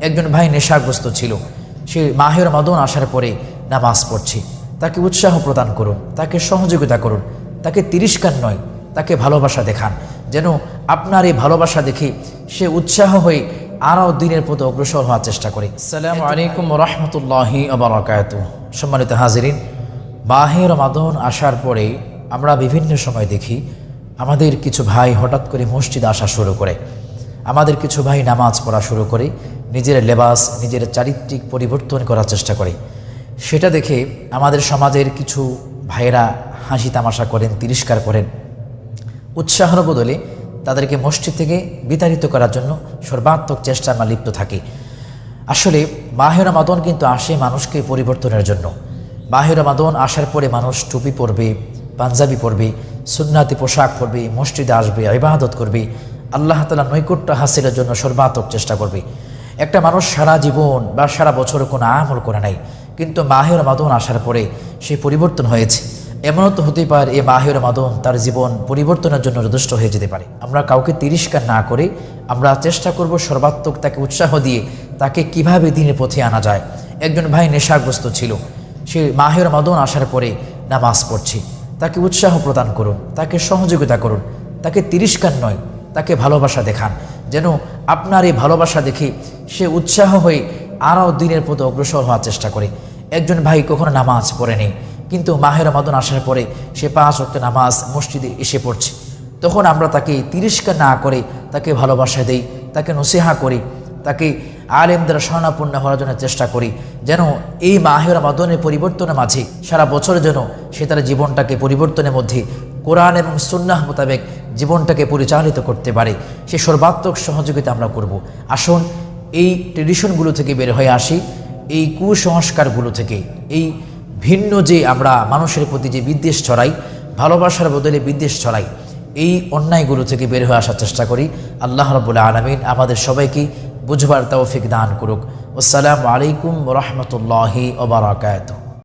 একজন ভাই নেশাগ্রস্ত ছিল, সে মাহে রমাদান আসার পরে নামাজ পড়ছে। তাকে উৎসাহ প্রদান করুন, তাকে সহযোগিতা করুন, তাকে তিরস্কার নয়, তাকে ভালোবাসা দেখান, যেন আপনার এই ভালোবাসা দেখে সে উৎসাহ হয়ে আরও দিনের পথে অগ্রসর হওয়ার চেষ্টা করে। আসসালামু আলাইকুম ওয়া রাহমাতুল্লাহি ওয়া বারাকাতুহু। সম্মানিত হাজিরিন, মাহে রমাদান আসার পরে আমরা বিভিন্ন সময় দেখি আমাদের কিছু ভাই হঠাৎ করে মসজিদে আসা শুরু করে, আমাদের কিছু ভাই নামাজ পড়া শুরু করে, নিজের লেবাস, নিজের চারিত্রিক পরিবর্তন করার চেষ্টা করে। সেটা দেখে আমাদের সমাজের কিছু ভাইয়েরা হাসি তামাশা করেন, তিরস্কার করেন। উৎসাহের বদলে তাদেরকে মসজিদ থেকে বিতাড়িত করার জন্য সর্বাত্মক চেষ্টা আমরা লিপ্ত থাকি। আসলে মাহে রমাদান কিন্তু আসে মানুষকে পরিবর্তনের জন্য। মাহে রমাদান আসার পরে মানুষ টুপি পরবে, পাঞ্জাবি পরবে, সুন্নাতি পোশাক পরবে, মসজিদে আসবে, ইবাদত করবে, আল্লাহ তাআলার নৈকট্য হাসিলের জন্য সর্বাত্মক চেষ্টা করবে। একটা মানুষ সারা জীবন বা সারা বছর কোনো আমল করে নাই, কিন্তু মাহে রমাদান আসার পরে সে পরিবর্তন হয়েছে। এমনও তো হতেই পারে এই মাহে রমাদান তার জীবন পরিবর্তনের জন্য যথেষ্ট হয়ে যেতে পারে। আমরা কাউকে তিরস্কার না করে আমরা চেষ্টা করব সর্বাত্মক তাকে উৎসাহ দিয়ে তাকে কিভাবে দিনের পথে আনা যায়। একজন ভাই নেশাগ্রস্ত ছিল, সে মাহে রমাদান আসার পরে নামাজ পড়ছে। তাকে উৎসাহ প্রদান করুন, তাকে সহযোগিতা করুন, তাকে তিরস্কার নয়, তাকে ভালোবাসা দেখান, যেন আপনার এই ভালোবাসা দেখে সে উৎসাহ হয়ে আরও দিনের পথে অগ্রসর হওয়ার চেষ্টা করে। একজন ভাই কখনো নামাজ পড়েনি, কিন্তু মাহে রমাদান আসার পরে সে 5 ওয়াক্ত নামাজ মসজিদে এসে পড়ছে। তখন আমরা তাকে তিরস্কার না করে তাকে ভালোবাসা দেই, তাকে নসিহা করি, তাকে আলেম দ্বারা শরণাপন্ন হওয়ার জন্য চেষ্টা করি, যেন এই মাহে রমাদানের পরিবর্তনের মাঝে সারা বছর যেন সে তার জীবনটাকে পরিবর্তনের মধ্যে কোরআন এবং সুন্নাহ মোতাবেক জীবনটাকে পরিচালিত করতে পারে। সে সর্বাত্মক সহযোগিতা আমরা করব। আসুন এই ট্রেডিশনগুলো থেকে বের হয়ে আসি, এই কুসংস্কারগুলো থেকে, এই ভিন্ন যে আমরা মানুষের প্রতি যে বিদ্বেষ ছড়াই, ভালোবাসার বদলে বিদ্বেষ ছড়াই, এই অন্যায়গুলো থেকে বের হয়ে আসার চেষ্টা করি। আল্লাহ রাব্বুল আলামিন আমাদের সবাইকে বুঝবার তৌফিক দান করুক। আসসালামু আলাইকুম ওয়া রাহমাতুল্লাহি ওয়া বারাকাতুহু।